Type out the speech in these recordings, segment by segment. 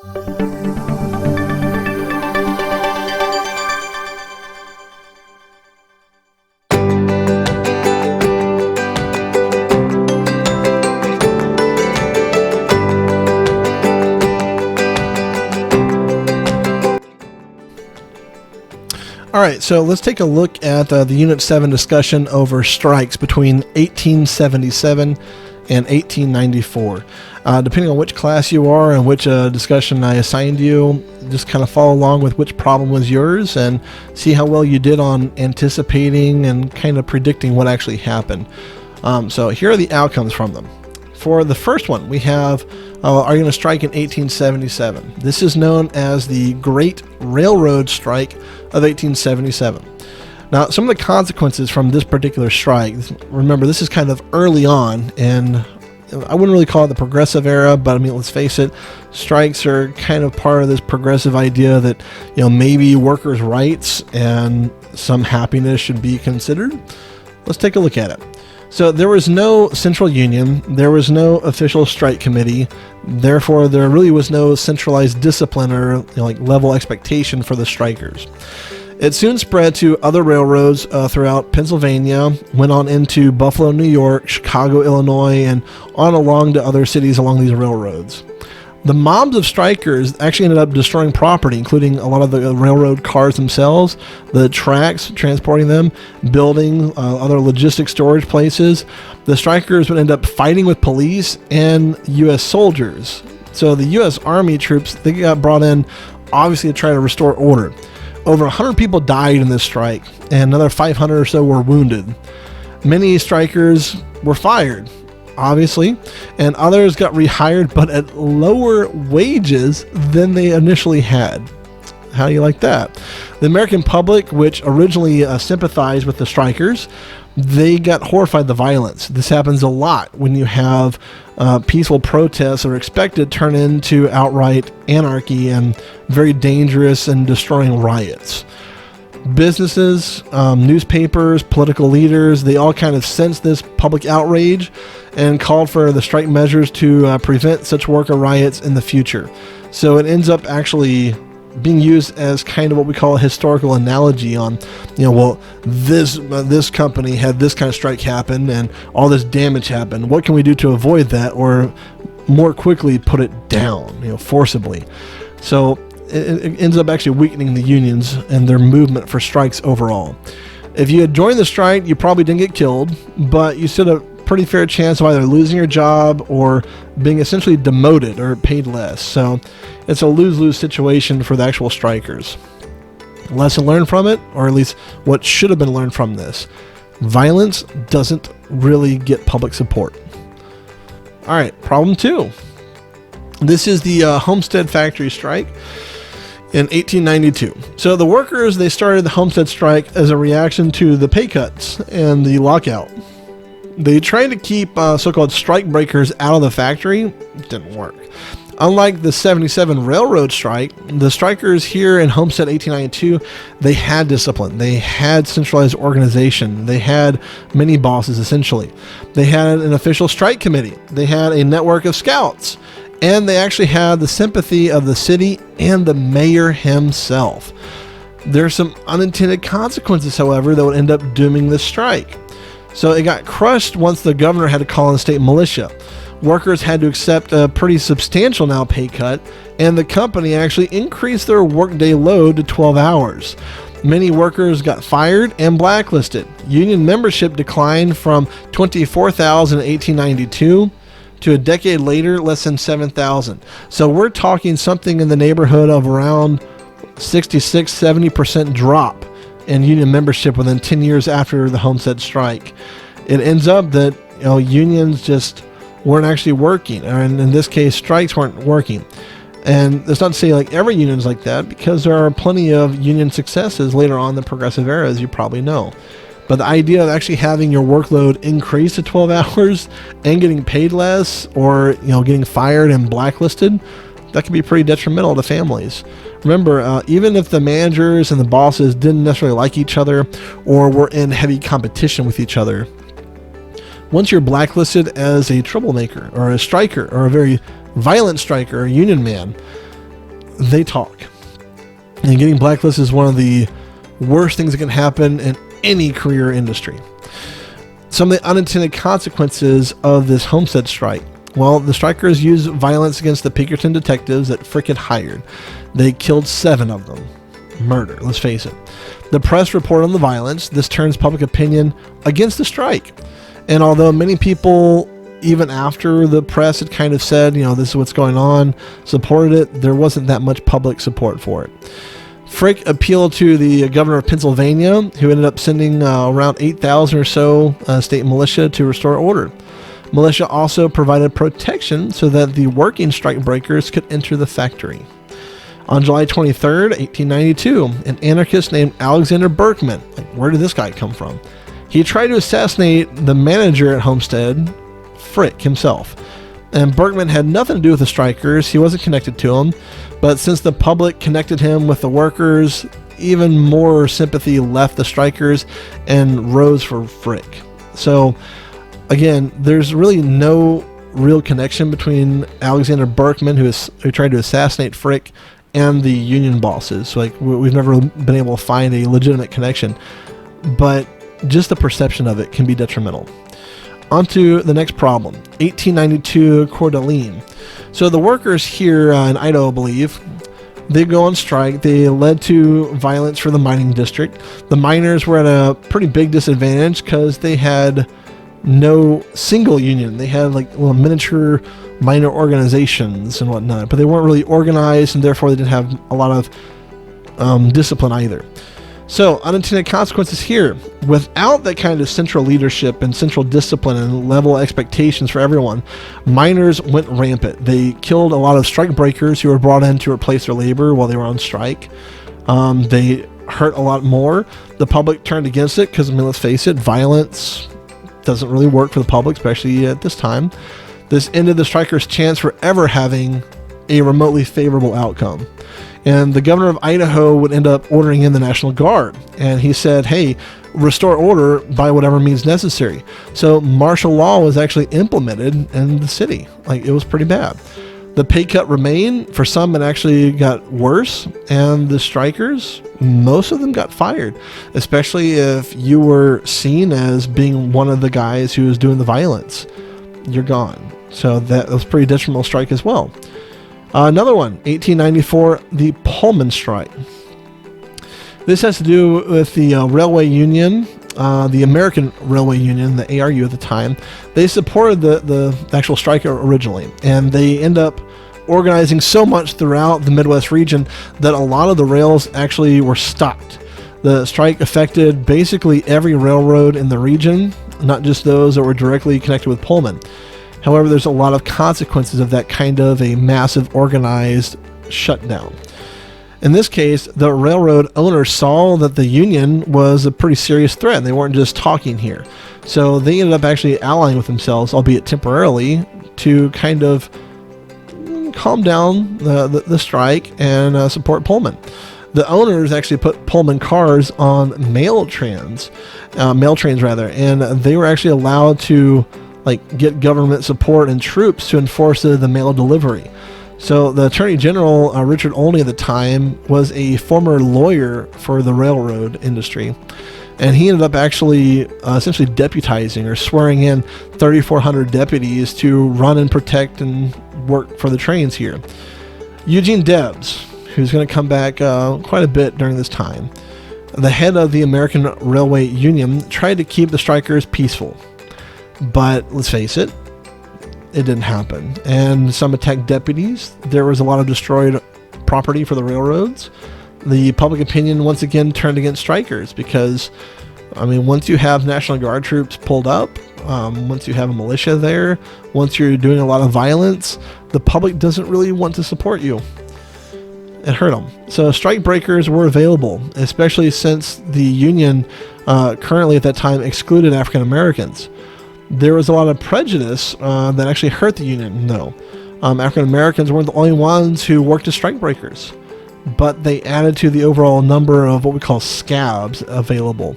All right, so let's take a look at the Unit 7 discussion over strikes between 1877 and 1894. Depending on which class you are and which discussion I assigned you, just kind of follow along with which problem was yours and see how well you did on anticipating and kind of predicting what actually happened. So here are the outcomes from them. For the first one, we have, are you going to strike in 1877? This is known as the Great Railroad Strike of 1877. Now, some of the consequences from this particular strike, remember, this is kind of early on, and I wouldn't really call it the progressive era, but I mean, let's face it, strikes are kind of part of this progressive idea that, maybe workers' rights and some happiness should be considered. Let's take a look at it. So there was no central union, there was no official strike committee, therefore there really was no centralized discipline or level expectation for the strikers. It soon spread to other railroads throughout Pennsylvania, went on into Buffalo, New York, Chicago, Illinois, and on along to other cities along these railroads. The mobs of strikers actually ended up destroying property, including a lot of the railroad cars themselves, the tracks transporting them, building other logistic storage places. The strikers would end up fighting with police and U.S. soldiers. So the U.S. Army troops, they got brought in obviously to try to restore order. Over 100 people died in this strike, and another 500 or so were wounded. Many strikers were fired, obviously, and others got rehired, but at lower wages than they initially had. How do you like that? The American public, which originally sympathized with the strikers, they got horrified at the violence. This happens a lot when you have peaceful protests that are expected to turn into outright anarchy and very dangerous and destroying riots. Businesses, newspapers, political leaders, they all kind of sensed this public outrage and called for the strike measures to prevent such worker riots in the future. So it ends up actually being used as kind of what we call a historical analogy on, this company had this kind of strike happen and all this damage happened. What can we do to avoid that, or more quickly put it down, forcibly? So it ends up actually weakening the unions and their movement for strikes overall. If you had joined the strike, you probably didn't get killed, but you stood a pretty fair chance of either losing your job or being essentially demoted or paid less. So it's a lose-lose situation for the actual strikers. Lesson learned from it, or at least what should have been learned from this: violence doesn't really get public support. All right, problem 2. This is the Homestead Factory strike in 1892. So the workers, they started the Homestead strike as a reaction to the pay cuts and the lockout. They tried to keep so-called strike breakers out of the factory. It didn't work. Unlike the 77 railroad strike, the strikers here in Homestead 1892, they had discipline. They had centralized organization. They had many bosses, essentially. They had an official strike committee. They had a network of scouts. And they actually had the sympathy of the city and the mayor himself. There's some unintended consequences, however, that would end up dooming the strike. So it got crushed once the governor had to call in the state militia. Workers had to accept a pretty substantial now pay cut, and the company actually increased their workday load to 12 hours. Many workers got fired and blacklisted. Union membership declined from 24,000 in 1892 to a decade later, less than 7,000. So we're talking something in the neighborhood of around 66-70% drop in union membership within 10 years after the Homestead strike. It ends up that unions just weren't actually working, or in this case, strikes weren't working. And that's not to say every union's like that, because there are plenty of union successes later on in the progressive era, as you probably know. But the idea of actually having your workload increase to 12 hours and getting paid less, or getting fired and blacklisted, that can be pretty detrimental to families. Remember, even if the managers and the bosses didn't necessarily like each other or were in heavy competition with each other, once you're blacklisted as a troublemaker or a striker or a very violent striker or union man, they talk. And getting blacklisted is one of the worst things that can happen in any career industry. Some of the unintended consequences of this Homestead strike. Well, the strikers used violence against the Pinkerton detectives that Frick had hired. They killed 7 of them. Murder, let's face it. The press reported on the violence. This turns public opinion against the strike. And although many people, even after the press had kind of said, this is what's going on, supported it, there wasn't that much public support for it. Frick appealed to the governor of Pennsylvania, who ended up sending around 8,000 or so state militia to restore order. Militia also provided protection so that the working strike breakers could enter the factory. On July 23rd, 1892, an anarchist named Alexander Berkman, where did this guy come from? He tried to assassinate the manager at Homestead, Frick himself. And Berkman had nothing to do with the strikers. He wasn't connected to them. But since the public connected him with the workers, even more sympathy left the strikers and rose for Frick. So, again, there's really no real connection between Alexander Berkman, who tried to assassinate Frick, and the union bosses. We've never been able to find a legitimate connection. But just the perception of it can be detrimental. On to the next problem, 1892 Coeur d'Alene. So the workers here in Idaho, I believe, they go on strike. They led to violence for the mining district. The miners were at a pretty big disadvantage because they had no single union. They had miniature minor organizations and whatnot, but they weren't really organized, and therefore they didn't have a lot of discipline either. So, unintended consequences here. Without that kind of central leadership and central discipline and level expectations for everyone, miners went rampant. They killed a lot of strike breakers who were brought in to replace their labor while they were on strike. They hurt a lot more. The public turned against it because, let's face it, violence doesn't really work for the public, especially at this time. This ended the strikers' chance for ever having a remotely favorable outcome. And the governor of Idaho would end up ordering in the National Guard. And he said, hey, restore order by whatever means necessary. So martial law was actually implemented in the city. It was pretty bad. The pay cut remained. For some, it actually got worse. And the strikers, most of them got fired, especially if you were seen as being one of the guys who was doing the violence. You're gone. So that was a pretty detrimental strike as well. Another one, 1894, the Pullman strike. This has to do with the railway union, the American Railway Union, the ARU at the time. They supported the actual strike originally, and they end up organizing so much throughout the Midwest region that a lot of the rails actually were stopped. The strike affected basically every railroad in the region, not just those that were directly connected with Pullman. However, there's a lot of consequences of that kind of a massive organized shutdown. In this case, the railroad owners saw that the union was a pretty serious threat. They weren't just talking here. So they ended up actually allying with themselves, albeit temporarily, to kind of calm down the strike and support Pullman. The owners actually put Pullman cars on mail trains, and they were actually allowed to get government support and troops to enforce the mail delivery. So the Attorney General, Richard Olney at the time, was a former lawyer for the railroad industry. And he ended up actually essentially deputizing or swearing in 3,400 deputies to run and protect and work for the trains here. Eugene Debs, who's going to come back quite a bit during this time, the head of the American Railway Union, tried to keep the strikers peaceful. But let's face it, it didn't happen. And some attacked deputies. There was a lot of destroyed property for the railroads. The public opinion once again turned against strikers because, once you have National Guard troops pulled up, once you have a militia there, once you're doing a lot of violence, the public doesn't really want to support you. It hurt them. So strike breakers were available, especially since the union currently at that time excluded African Americans. There was a lot of prejudice that actually hurt the union. No, African Americans weren't the only ones who worked as strike breakers, but they added to the overall number of what we call scabs available.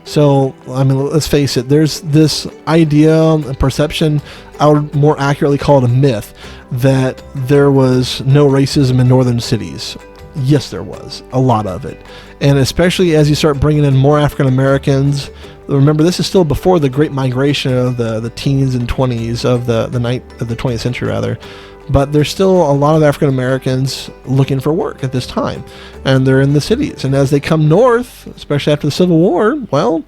So, let's face it, there's this idea and perception I would more accurately call it a myth, that there was no racism in northern cities. Yes, there was. A lot of it. And especially as you start bringing in more African Americans. Remember, this is still before the Great Migration of the teens and 20s of the 20th century, rather. But there's still a lot of African Americans looking for work at this time. And they're in the cities. And as they come north, especially after the Civil War, well,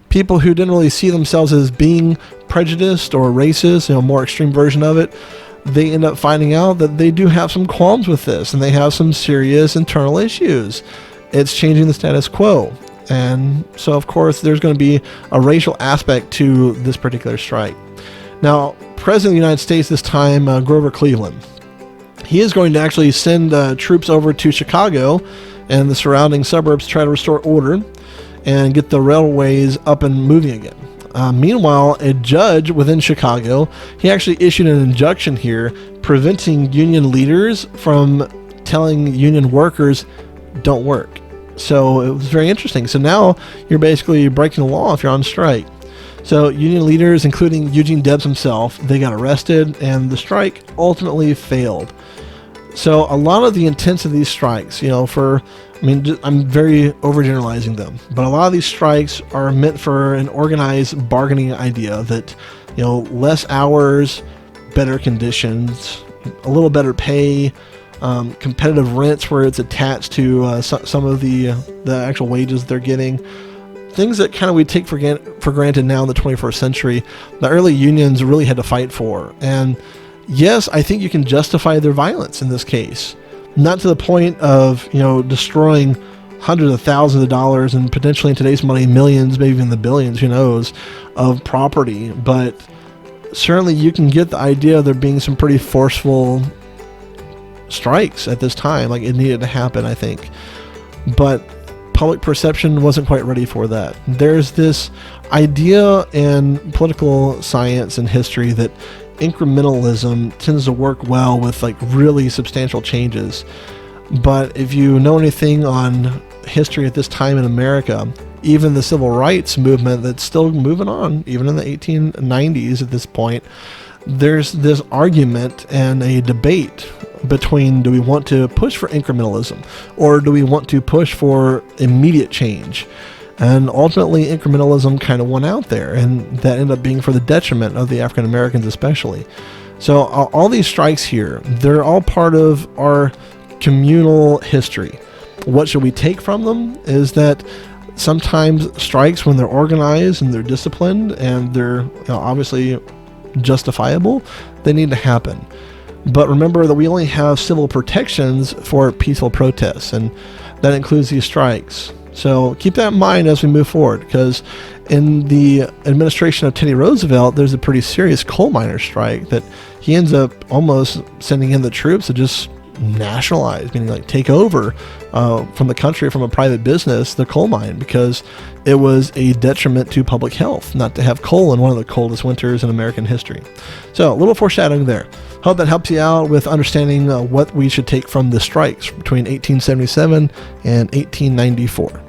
people who didn't really see themselves as being prejudiced or racist, a more extreme version of it, they end up finding out that they do have some qualms with this, and they have some serious internal issues. It's changing the status quo. And so, of course, there's going to be a racial aspect to this particular strike. Now, President of the United States this time, Grover Cleveland, he is going to actually send troops over to Chicago and the surrounding suburbs to try to restore order and get the railways up and moving again. Meanwhile, a judge within Chicago, he actually issued an injunction here preventing union leaders from telling union workers, don't work. So it was very interesting. So now you're basically breaking the law if you're on strike. So union leaders, including Eugene Debs himself, they got arrested, and the strike ultimately failed. So a lot of the intents of these strikes, I'm very overgeneralizing them, but a lot of these strikes are meant for an organized bargaining idea that, less hours, better conditions, a little better pay, competitive rents where it's attached to some of the actual wages they're getting. Things that kind of we take for granted now in the 21st century, the early unions really had to fight for. And yes, I think you can justify their violence in this case. Not to the point of, destroying hundreds of thousands of dollars and potentially in today's money, millions, maybe even the billions, who knows, of property. But certainly you can get the idea of there being some pretty forceful strikes at this time. Like, it needed to happen, I think. But public perception wasn't quite ready for that. There's this idea in political science and history that incrementalism tends to work well with really substantial changes. But if you know anything on history at this time in America, even the civil rights movement that's still moving on, even in the 1890s at this point, there's this argument and a debate between, do we want to push for incrementalism or do we want to push for immediate change? And ultimately, incrementalism kind of won out there, and that ended up being for the detriment of the African Americans especially. So all these strikes here, they're all part of our communal history. What should we take from them is that sometimes strikes, when they're organized and they're disciplined and they're obviously justifiable, they need to happen. But remember that we only have civil protections for peaceful protests, and that includes these strikes. So keep that in mind as we move forward, because in the administration of Teddy Roosevelt, there's a pretty serious coal miner strike that he ends up almost sending in the troops to just nationalize, meaning take over from the country, from a private business, the coal mine, because it was a detriment to public health not to have coal in one of the coldest winters in American history. So a little foreshadowing there. Hope that helps you out with understanding what we should take from the strikes between 1877 and 1894.